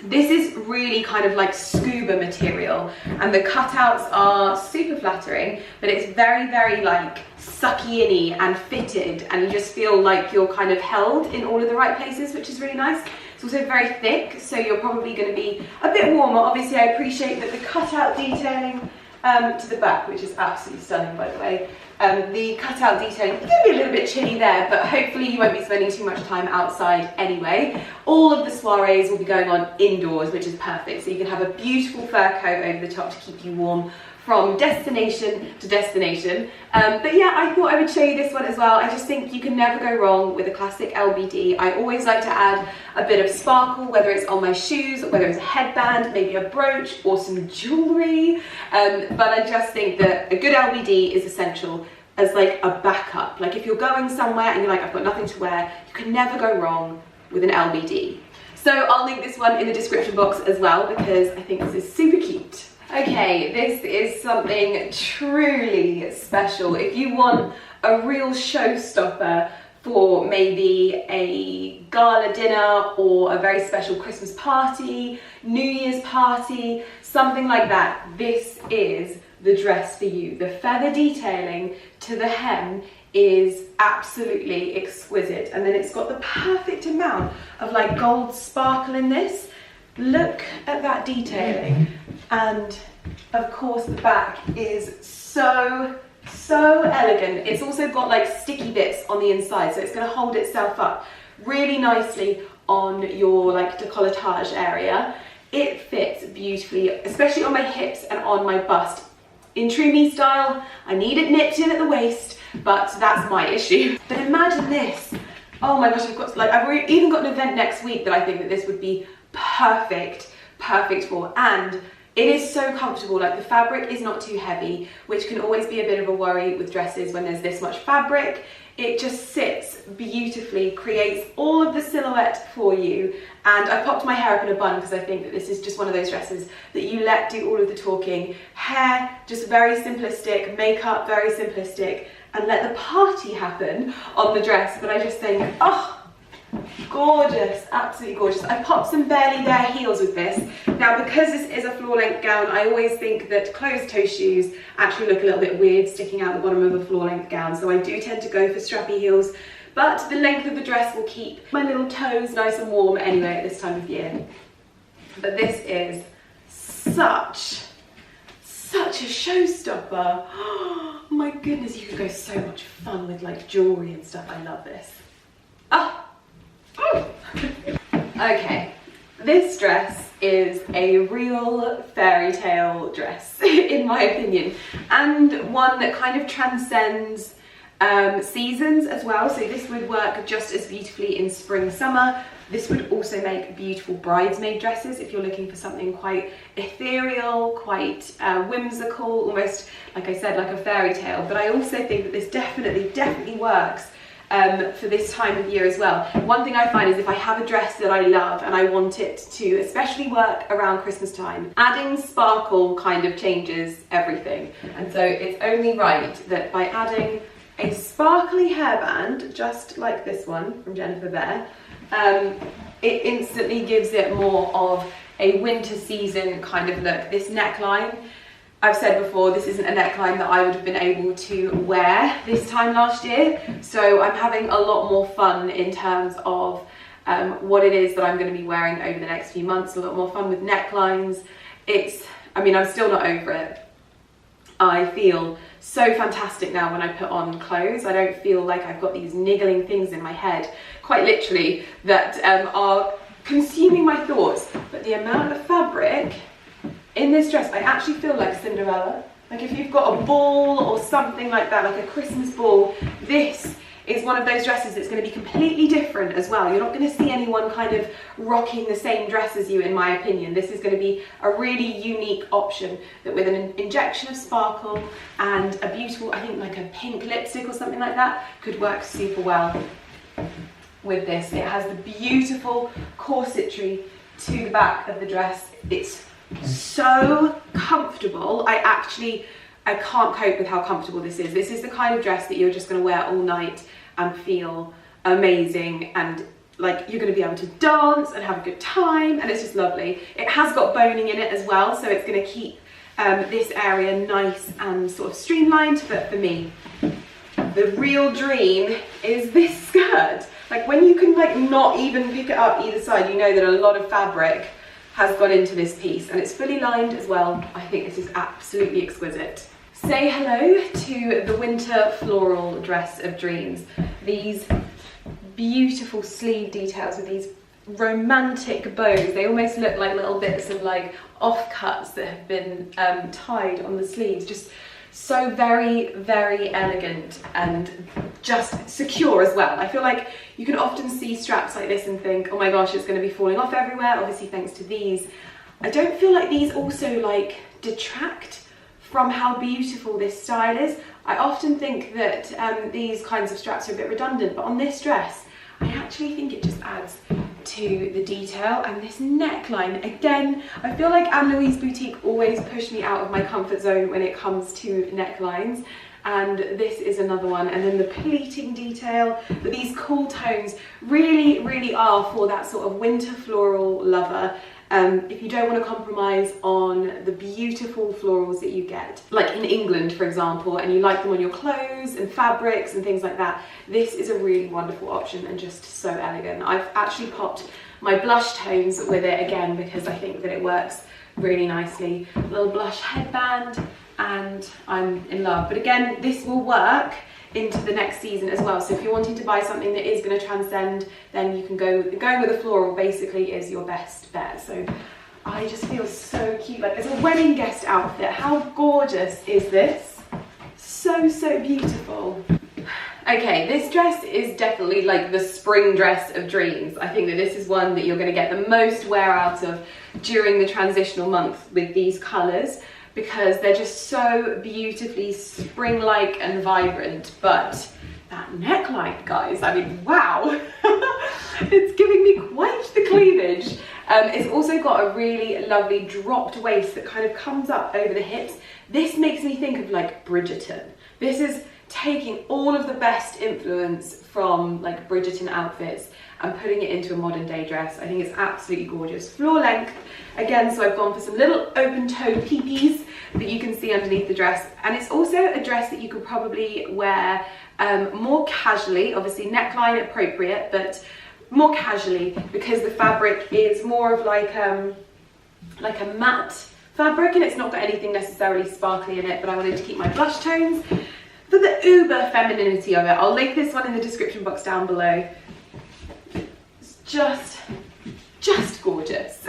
this is really kind of like scuba material and the cutouts are super flattering, but it's very like sucky-in-y and fitted, and you just feel like you're kind of held in all of the right places, which is really nice. It's also very thick, so you're probably going to be a bit warmer. Obviously, I appreciate that the cutout detailing to the back, which is absolutely stunning, by the way, The cutout detailing is going to be a little bit chilly there, but hopefully you won't be spending too much time outside anyway. All of the soirees will be going on indoors, which is perfect. So you can have a beautiful fur coat over the top to keep you warm from destination to destination. But yeah, I thought I would show you this one as well. I just think you can never go wrong with a classic LBD. I always like to add a bit of sparkle, whether it's on my shoes, whether it's a headband, maybe a brooch or some jewellery. But I just think that a good LBD is essential as like a backup. Like if you're going somewhere and you're like, I've got nothing to wear, you can never go wrong with an LBD. So I'll link this one in the description box as well, because I think this is super cute. Okay, this is something truly special. If you want a real showstopper for maybe a gala dinner or a very special Christmas party, New Year's party, something like that, this is the dress for you. The feather detailing to the hem is absolutely exquisite, and then it's got the perfect amount of like gold sparkle in this. Look at that detailing, and of course the back is so elegant. It's also got like sticky bits on the inside, so it's going to hold itself up really nicely on your like decolletage area. It fits beautifully, especially on my hips and on my bust. In true me style, I need it nipped in at the waist, but that's my issue. But imagine this. Oh my gosh, I've even got an event next week that I think that this would be perfect for, and it is so comfortable. Like the fabric is not too heavy, which can always be a bit of a worry with dresses when there's this much fabric. It just sits beautifully, creates all of the silhouette for you, and I popped my hair up in a bun because I think that this is just one of those dresses that you let do all of the talking. Hair, just very simplistic, makeup, very simplistic, and let the party happen on the dress. But I just think, oh, gorgeous, absolutely gorgeous. I popped some barely there heels with this. Now, because this is a floor length gown, I always think that closed toe shoes actually look a little bit weird sticking out the bottom of a floor length gown, so I do tend to go for strappy heels, but the length of the dress will keep my little toes nice and warm anyway at this time of year. But this is such a showstopper. Oh my goodness, you could go so much fun with like jewellery and stuff. I love this. Ah. Okay, this dress is a real fairy tale dress in my opinion, and one that kind of transcends seasons as well. So this would work just as beautifully in spring, summer. This would also make beautiful bridesmaid dresses if you're looking for something quite ethereal, quite whimsical, almost like I said, like a fairy tale. But I also think that this definitely works for this time of year as well. One thing I find is if I have a dress that I love and I want it to especially work around Christmas time, adding sparkle kind of changes everything. And so it's only right that by adding a sparkly hairband, just like this one from Jennifer Bear, it instantly gives it more of a winter season kind of look. This neckline, I've said before, this isn't a neckline that I would have been able to wear this time last year, so I'm having a lot more fun in terms of what it is that I'm going to be wearing over the next few months. A lot more fun with necklines. I mean, I'm still not over it. I feel so fantastic now when I put on clothes. I don't feel like I've got these niggling things in my head, quite literally, that are consuming my thoughts. But the amount of fabric in this dress, I actually feel like Cinderella. Like if you've got a ball or something like that, like a Christmas ball, this is one of those dresses that's going to be completely different as well. You're not going to see anyone kind of rocking the same dress as you, in my opinion. This is going to be a really unique option that with an injection of sparkle and a beautiful, I think like a pink lipstick or something like that, could work super well with this. It has the beautiful corsetry to the back of the dress. It's so comfortable. I can't cope with how comfortable this is. This is the kind of dress that you're just going to wear all night and feel amazing, and like you're going to be able to dance and have a good time, and it's just lovely. It has got boning in it as well, so it's going to keep this area nice and sort of streamlined. But for me, the real dream is this skirt. Like when you can like not even pick it up either side, you know that a lot of fabric has gone into this piece, and it's fully lined as well. I think this is absolutely exquisite. say hello to the winter floral dress of dreams. These beautiful sleeve details with these romantic bows. They almost look like little bits of like offcuts that have been tied on the sleeves. Just so very, very elegant and just secure as well. I feel like you can often see straps like this and think, oh my gosh, it's going to be falling off everywhere. Obviously thanks to these. I don't feel like these also like detract from how beautiful this style is. I often think that these kinds of straps are a bit redundant, but on this dress, I actually think it just adds to the detail. And this neckline, again, I feel like Anne Louise Boutique always push me out of my comfort zone when it comes to necklines, and this is another one. And then the pleating detail, but these cool tones really, really are for that sort of winter floral lover. If you don't want to compromise on the beautiful florals that you get, like in England, for example, and you like them on your clothes and fabrics and things like that, this is a really wonderful option and just so elegant. I've actually popped my blush tones with it again because I think that it works really nicely. A little blush headband, and I'm in love. But again, this will work into the next season as well. So if you're wanting to buy something that is going to transcend, then you can going with a floral basically is your best bet. So I just feel so cute. Like, it's a wedding guest outfit. How gorgeous is this? So, so beautiful. Okay, this dress is definitely like the spring dress of dreams. I think that this is one that you're going to get the most wear out of during the transitional month with these colours, because they're just so beautifully spring-like and vibrant. But that neckline, guys, I mean, wow. It's giving me quite the cleavage. It's also got a really lovely dropped waist that kind of comes up over the hips. This makes me think of like Bridgerton. This is taking all of the best influence from like Bridgerton outfits and putting it into a modern day dress. I think it's absolutely gorgeous. Floor length, again, so I've gone for some little open toe peepees that you can see underneath the dress. And it's also a dress that you could probably wear more casually, obviously neckline appropriate, but more casually, because the fabric is more of like a matte fabric, and it's not got anything necessarily sparkly in it, but I wanted to keep my blush tones for the uber femininity of it. I'll link this one in the description box down below. It's just gorgeous.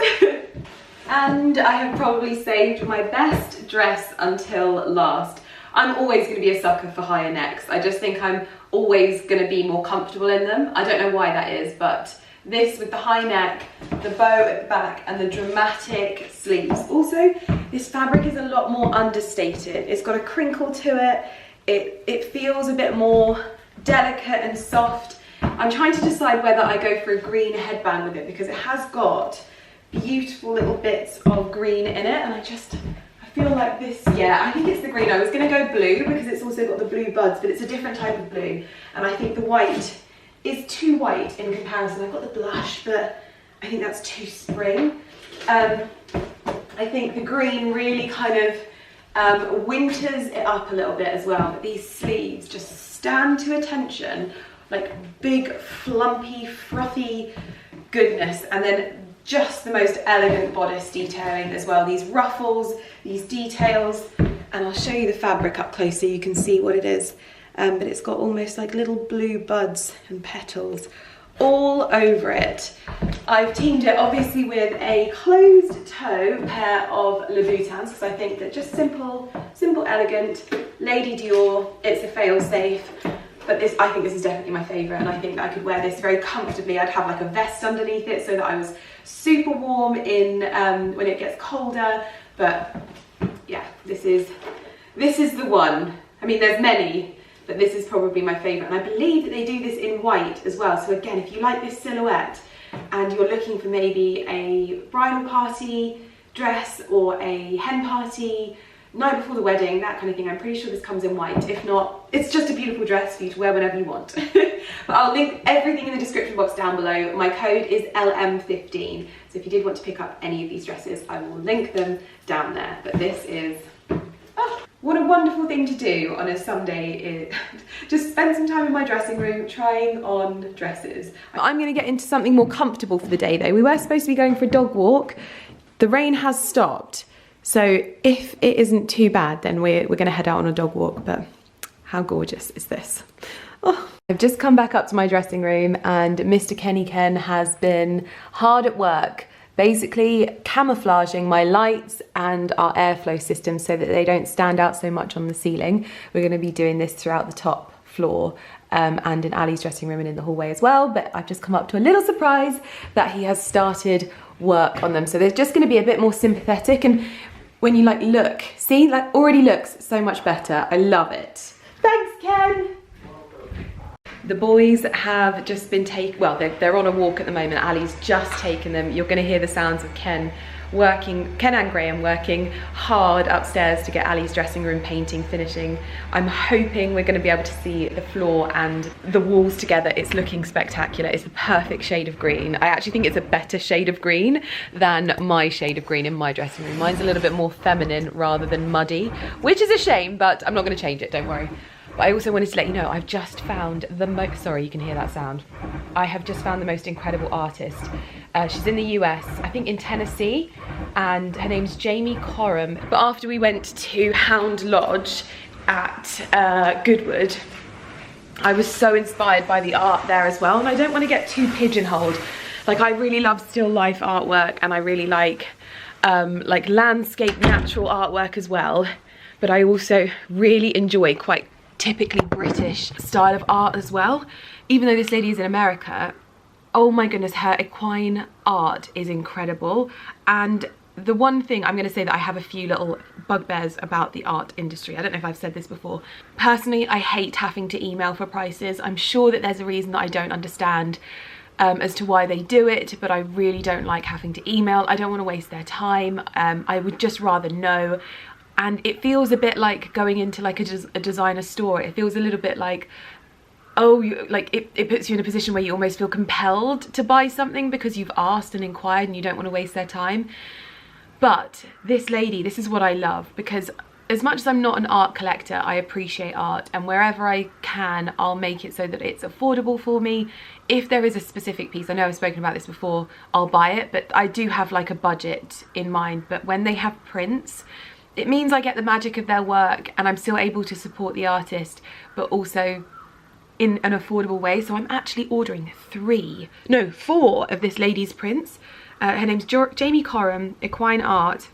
And I have probably saved my best dress until last. I'm always going to be a sucker for higher necks. I just think I'm always going to be more comfortable in them. I don't know why that is, but this with the high neck, the bow at the back, and the dramatic sleeves. Also, this fabric is a lot more understated. It's got a crinkle to it. It feels a bit more delicate and soft. I'm trying to decide whether I go for a green headband with it, because it has got beautiful little bits of green in it, and I feel like this, yeah, I think it's the green. I was going to go blue because it's also got the blue buds, but it's a different type of blue, and I think the white is too white in comparison. I've got the blush, but I think that's too spring. I think the green really kind of winters it up a little bit as well, but these sleeves just stand to attention, like big, flumpy, frothy goodness, and then just the most elegant bodice detailing as well. These ruffles, these details, and I'll show you the fabric up close so you can see what it is. But it's got almost like little blue buds and petals all over it. I've teamed it obviously with a closed toe pair of Louboutins, because I think that just simple, elegant, Lady Dior, it's a fail-safe. But this, I think this is definitely my favourite, and I think that I could wear this very comfortably. I'd have like a vest underneath it so that I was super warm in when it gets colder. But yeah, this is the one. I mean, there's many, but this is probably my favourite. And I believe that they do this in white as well. So again, if you like this silhouette and you're looking for maybe a bridal party dress or a hen party, night before the wedding, that kind of thing, I'm pretty sure this comes in white. If not, it's just a beautiful dress for you to wear whenever you want. But I'll link everything in the description box down below. My code is LM15, so if you did want to pick up any of these dresses, I will link them down there. But this is, oh, what a wonderful thing to do on a Sunday, just spend some time in my dressing room trying on dresses. I'm going to get into something more comfortable for the day though. We were supposed to be going for a dog walk. The rain has stopped. So if it isn't too bad, then we're going to head out on a dog walk, but how gorgeous is this? Oh. I've just come back up to my dressing room and Mr. Kenny Ken has been hard at work, basically camouflaging my lights and our airflow system so that they don't stand out so much on the ceiling. We're going to be doing this throughout the top floor and in Ali's dressing room and in the hallway as well, but I've just come up to a little surprise that he has started work on them. So they're just going to be a bit more sympathetic, and when you like look, see, like already looks so much better. I love it. Thanks, Ken. The boys have just been well, they're on a walk at the moment. Ali's just taken them. You're going to hear the sounds of Ken and Graham working hard upstairs to get Ali's dressing room painting finishing. I'm hoping we're going to be able to see the floor and the walls together. It's looking spectacular. It's the perfect shade of green. I actually think it's a better shade of green than my shade of green in my dressing room. Mine's a little bit more feminine rather than muddy, which is a shame, but I'm not going to change it, don't worry. But I also wanted to let you know, I've just found the most, sorry, you can hear that sound. I have just found the most incredible artist. She's in the US, I think in Tennessee, and her name's Jamie Coram. But after we went to Hound Lodge at Goodwood, I was so inspired by the art there as well. And I don't want to get too pigeonholed. Like, I really love still life artwork, and I really like landscape, natural artwork as well. But I also really enjoy quite typically British style of art as well. Even though this lady is in America, oh my goodness, her equine art is incredible. And the one thing I'm going to say that I have a few little bugbears about the art industry. I don't know if I've said this before. Personally, I hate having to email for prices. I'm sure that there's a reason that I don't understand as to why they do it, but I really don't like having to email. I don't want to waste their time. I would just rather know. And it feels a bit like going into like a designer store. It feels a little bit like, oh, it puts you in a position where you almost feel compelled to buy something because you've asked and inquired and you don't want to waste their time. But this lady, this is what I love, because as much as I'm not an art collector, I appreciate art, and wherever I can, I'll make it so that it's affordable for me. If there is a specific piece, I know I've spoken about this before, I'll buy it, but I do have like a budget in mind. But when they have prints, it means I get the magic of their work and I'm still able to support the artist, but also in an affordable way. So I'm actually ordering 4 of this lady's prints. Her name's Jamie Coram, Equine Art,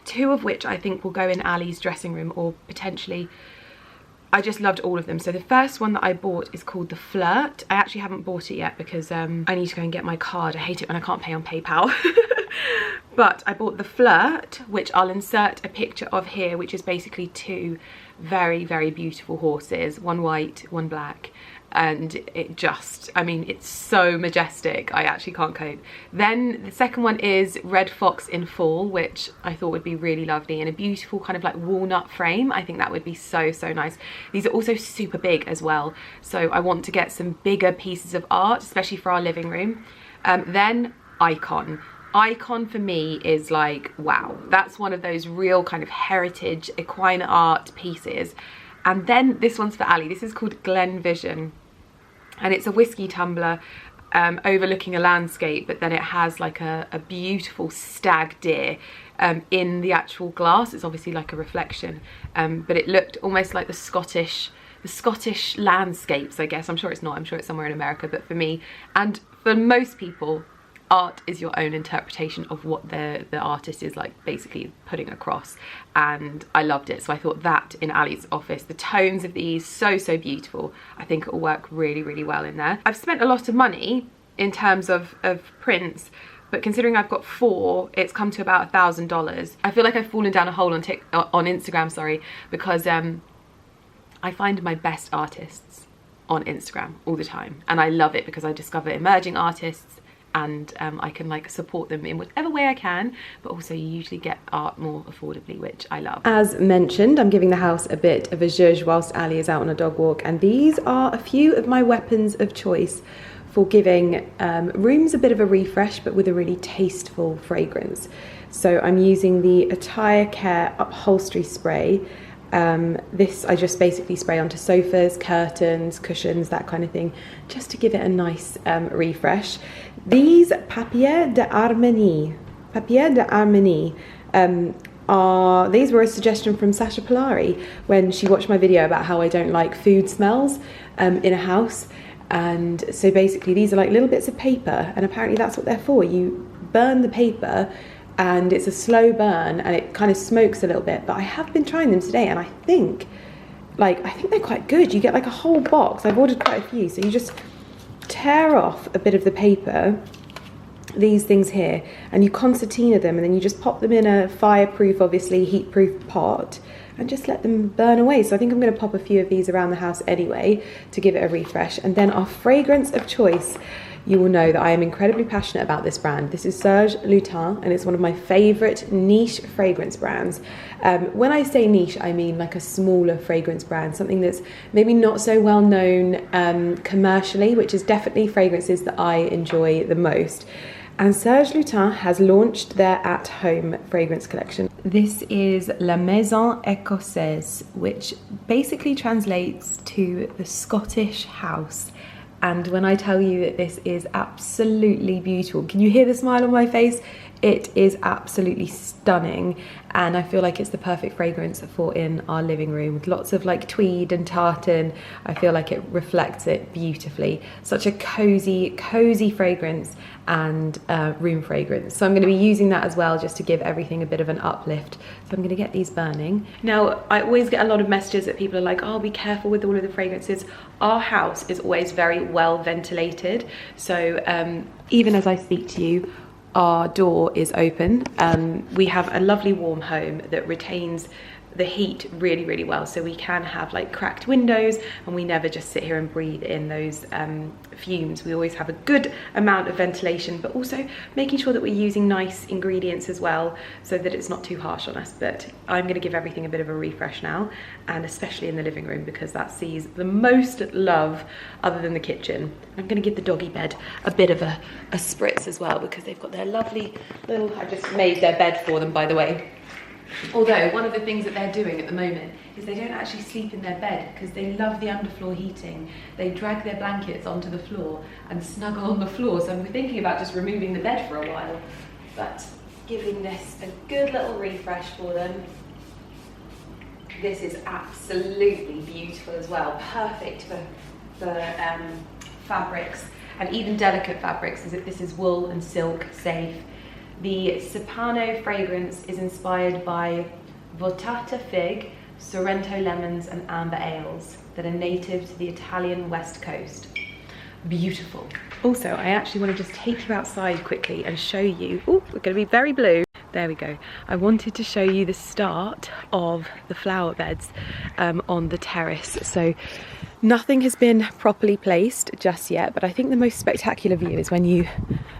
2 of which I think will go in Ali's dressing room, or potentially, I just loved all of them. So the first one that I bought is called The Flirt. I actually haven't bought it yet because I need to go and get my card. I hate it when I can't pay on PayPal. But I bought The Flirt, which I'll insert a picture of here, which is basically 2 very, very beautiful horses, one white, one black. And it just, I mean, it's so majestic. I actually can't cope. Then the second one is Red Fox in Fall, which I thought would be really lovely, in a beautiful kind of like walnut frame. I think that would be so, so nice. These are also super big as well. So I want to get some bigger pieces of art, especially for our living room. Then Icon. Icon for me is like, wow, that's one of those real kind of heritage equine art pieces. And then this one's for Ali. This is called Glen Vision, and it's a whiskey tumbler overlooking a landscape, but then it has like a beautiful stag deer in the actual glass. It's obviously like a reflection, but it looked almost like the Scottish landscapes, I guess. I'm sure it's not, I'm sure it's somewhere in America, but for me, and for most people, art is your own interpretation of what the artist is like basically putting across, and I loved it. So I thought that in Ali's office, the tones of these, so beautiful. I think it will work really, really well in there. I've spent a lot of money in terms of prints, but considering I've got 4, it's come to about $1,000. I feel like I've fallen down a hole on Instagram, sorry, because I find my best artists on Instagram all the time, and I love it because I discover emerging artists, and I can like support them in whatever way I can, but also you usually get art more affordably, which I love. As mentioned, I'm giving the house a bit of a zhuzh whilst Ali is out on a dog walk, and these are a few of my weapons of choice for giving rooms a bit of a refresh, but with a really tasteful fragrance. So I'm using the Attire Care Upholstery Spray. This I just basically spray onto sofas, curtains, cushions, that kind of thing, just to give it a nice refresh. These Papier d'Arménie these were a suggestion from Sasha Polari when she watched my video about how I don't like food smells in a house. And so basically these are like little bits of paper, and apparently that's what they're for. You burn the paper and it's a slow burn and it kind of smokes a little bit. But I have been trying them today, and I think they're quite good. You get like a whole box. I've ordered quite a few. So you just tear off a bit of the paper, these things here, and you concertina them, and then you just pop them in a fireproof, obviously heat-proof pot, and just let them burn away. So I think I'm going to pop a few of these around the house anyway to give it a refresh. And then our fragrance of choice, you will know that I am incredibly passionate about this brand. This is Serge Lutens, and it's one of my favourite niche fragrance brands. When I say niche, I mean like a smaller fragrance brand, something that's maybe not so well known commercially, which is definitely fragrances that I enjoy the most. And Serge Lutens has launched their at-home fragrance collection. This is La Maison Écossaise, which basically translates to the Scottish house. And when I tell you that this is absolutely beautiful, can you hear the smile on my face? It is absolutely stunning, and I feel like it's the perfect fragrance for in our living room with lots of like tweed and tartan. I feel like it reflects it beautifully. Such a cozy fragrance and room fragrance. So I'm going to be using that as well, just to give everything a bit of an uplift. So I'm going to get these burning. Now, I always get a lot of messages that people are like, oh, be careful with all of the fragrances. Our house is always very well ventilated. So even as I speak to you, our door is open. We have a lovely warm home that retains the heat really well, so we can have like cracked windows, and we never just sit here and breathe in those fumes. We always have a good amount of ventilation, but also making sure that we're using nice ingredients as well, so that it's not too harsh on us. But I'm going to give everything a bit of a refresh now, and especially in the living room, because that sees the most love other than the kitchen. I'm going to give the doggy bed a bit of a spritz as well, because they've got their lovely little, I just made their bed for them, by the way. Although one of the things that they're doing at the moment is they don't actually sleep in their bed because they love the underfloor heating. They drag their blankets onto the floor and snuggle on the floor. So I'm thinking about just removing the bed for a while, but giving this a good little refresh for them. This is absolutely beautiful as well. Perfect for fabrics, and even delicate fabrics. This is wool and silk safe. The Soprano fragrance is inspired by Votata fig, Sorrento lemons and amber ales that are native to the Italian west coast. Beautiful. Also, I actually want to just take you outside quickly and show you, oh, we're going to be very blue. There we go. I wanted to show you the start of the flower beds on the terrace. So nothing has been properly placed just yet, but I think the most spectacular view is when you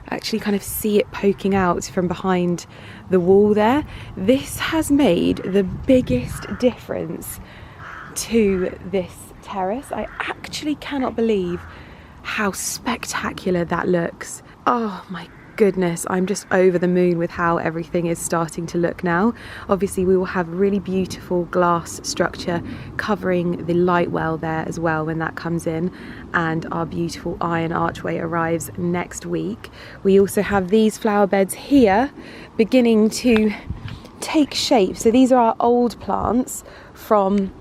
actually kind of see it poking out from behind the wall there. This has made the biggest difference to this terrace. I actually cannot believe how spectacular that looks. Oh my goodness, I'm just over the moon with how everything is starting to look now. Obviously we will have really beautiful glass structure covering the light well there as well when that comes in, and our beautiful iron archway arrives next week. We also have these flower beds here beginning to take shape. So these are our old plants from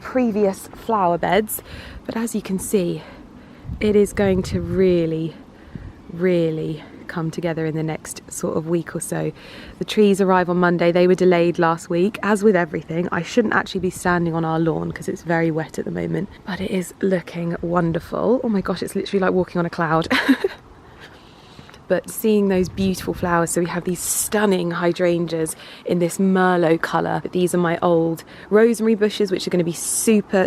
previous flower beds, but as you can see, it is going to really come together in the next sort of week or so. The trees arrive on Monday. They were delayed last week. As with everything, I shouldn't actually be standing on our lawn because it's very wet at the moment, but it is looking wonderful. Oh my gosh, it's literally like walking on a cloud. But seeing those beautiful flowers, so we have these stunning hydrangeas in this Merlot colour. But these are my old rosemary bushes, which are going to be super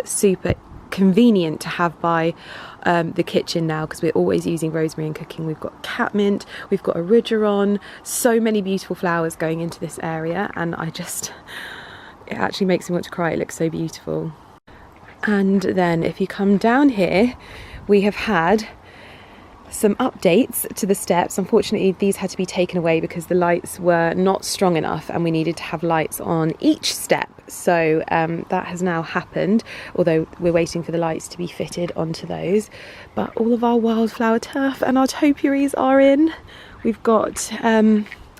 convenient to have by the kitchen now, because we're always using rosemary in cooking. We've got catmint, we've got erigeron, so many beautiful flowers going into this area, and it actually makes me want to cry. It looks so beautiful. And then if you come down here, we have had some updates to the steps. Unfortunately, these had to be taken away because the lights were not strong enough and we needed to have lights on each step. So that has now happened, although we're waiting for the lights to be fitted onto those. But all of our wildflower turf and our topiaries are in. We've got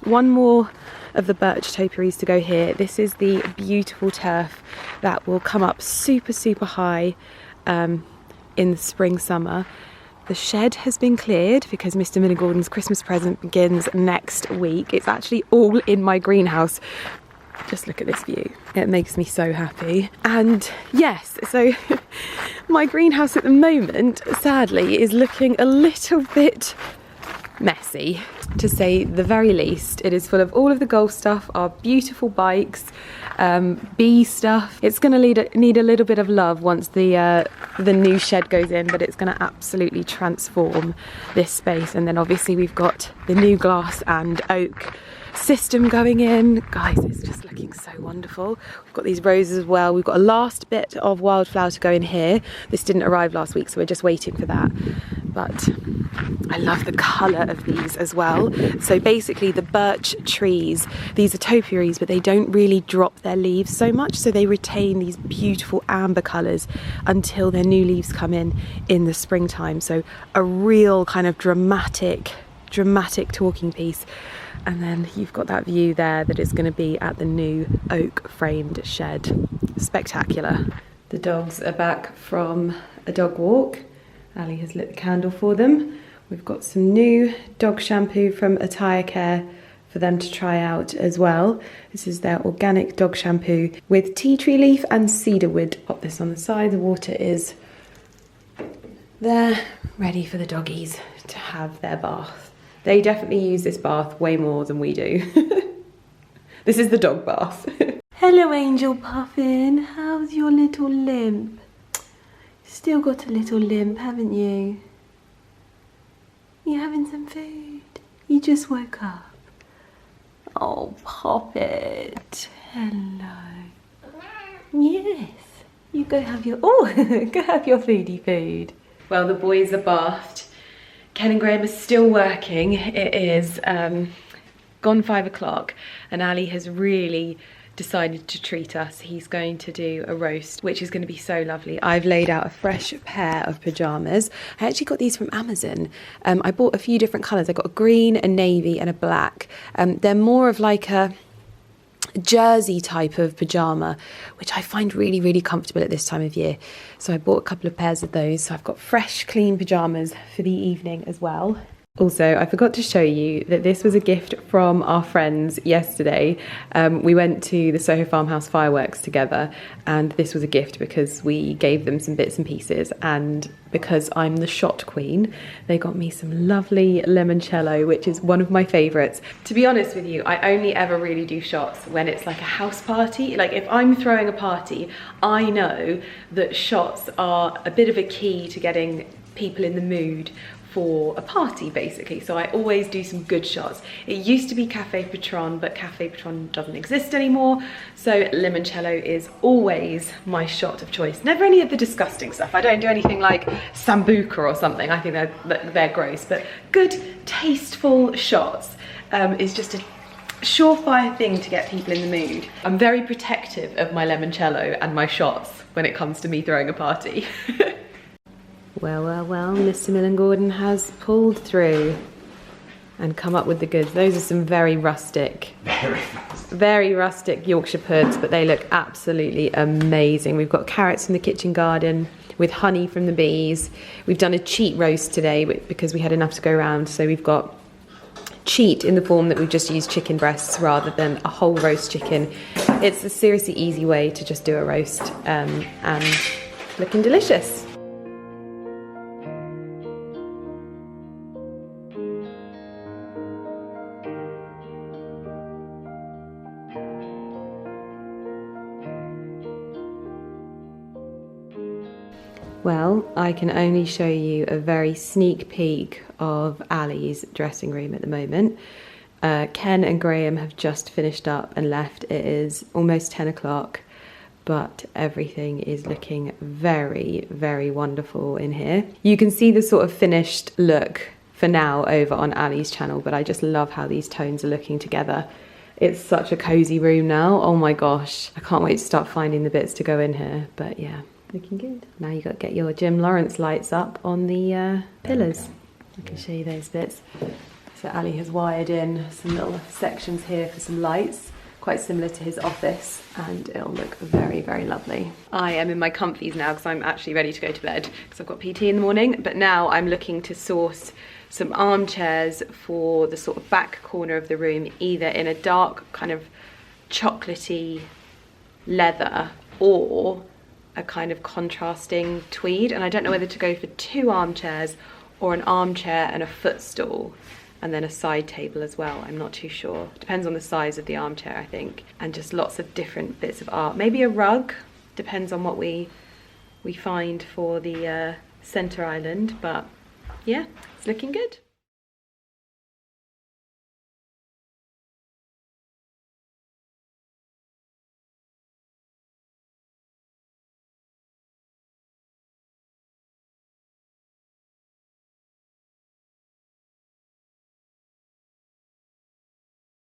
one more of the birch topiaries to go here. This is the beautiful turf that will come up super, super high in the spring, summer. The shed has been cleared because Mr. Millen Gordon's Christmas present begins next week. It's actually all in my greenhouse. Just look at this view. It makes me so happy. And yes, so my greenhouse at the moment, sadly, is looking a little bit messy, to say the very least. It is full of all of the golf stuff, our beautiful bikes, bee stuff. It's going to need a little bit of love once the new shed goes in, but it's going to absolutely transform this space. And then obviously we've got the new glass and oak system going in. Guys, it's just looking so wonderful. We've got these roses as well. We've got a last bit of wildflower to go in here. This didn't arrive last week, so we're just waiting for that. But I love the colour of these as well. So basically the birch trees, these are topiaries, but they don't really drop their leaves so much, so they retain these beautiful amber colours until their new leaves come in the springtime. So a real kind of dramatic talking piece. And then you've got that view there that is going to be at the new oak framed shed. Spectacular. The dogs are back from a dog walk. Ali has lit the candle for them. We've got some new dog shampoo from Attire Care for them to try out as well. This is their organic dog shampoo with tea tree leaf and cedarwood. Pop this on the side. The water is there, ready for the doggies to have their bath. They definitely use this bath way more than we do. This is the dog bath. Hello, Angel Puffin. How's your little limp? Still got a little limp, haven't you? You having some food? You just woke up. Oh, Poppet. Hello. Yes. You go have your... Oh, go have your foodie food. Well, the boys are bathed. Ken and Graham are still working. It is gone 5 o'clock and Ali has really decided to treat us. He's going to do a roast, which is going to be so lovely. I've laid out a fresh pair of pyjamas. I actually got these from Amazon. I bought a few different colours. I got a green, a navy and a black. They're more of like a jersey type of pyjama, which I find really, really comfortable at this time of year. So I bought a couple of pairs of those. So I've got fresh, clean pyjamas for the evening as well. Also, I forgot to show you that this was a gift from our friends yesterday. We went to the Soho Farmhouse fireworks together, and this was a gift because we gave them some bits and pieces, and because I'm the shot queen, they got me some lovely limoncello, which is one of my favourites. To be honest with you, I only ever really do shots when it's like a house party. Like if I'm throwing a party, I know that shots are a bit of a key to getting people in the mood for a party, basically. So I always do some good shots. It used to be Cafe Patron, but Cafe Patron doesn't exist anymore, so limoncello is always my shot of choice. Never any of the disgusting stuff. I don't do anything like sambuca or something. I think they're gross, but good tasteful shots is just a surefire thing to get people in the mood. I'm very protective of my limoncello and my shots when it comes to me throwing a party. Well, Mr. Millen Gordon has pulled through and come up with the goods. Those are some very rustic Yorkshire puds, but they look absolutely amazing. We've got carrots from the kitchen garden with honey from the bees. We've done a cheat roast today because we had enough to go around, so we've got cheat in the form that we've just used chicken breasts rather than a whole roast chicken. It's a seriously easy way to just do a roast and looking delicious. Well, I can only show you a very sneak peek of Ali's dressing room at the moment. Ken and Graham have just finished up and left. It is almost 10 o'clock, but everything is looking very, very wonderful in here. You can see the sort of finished look for now over on Ali's channel, but I just love how these tones are looking together. It's such a cozy room now. Oh my gosh, I can't wait to start finding the bits to go in here, but yeah. Looking good. Now you got to get your Jim Lawrence lights up on the pillars. I can show you those bits. So Ali has wired in some little sections here for some lights, quite similar to his office, and it'll look very, very lovely. I am in my comfies now because I'm actually ready to go to bed because I've got PT in the morning, but now I'm looking to source some armchairs for the sort of back corner of the room, either in a dark kind of chocolatey leather or a kind of contrasting tweed, and I don't know whether to go for 2 armchairs or an armchair and a footstool and then a side table as well. I'm not too sure. Depends on the size of the armchair, I think, and just lots of different bits of art. Maybe a rug, depends on what we find for the centre island, but yeah, it's looking good.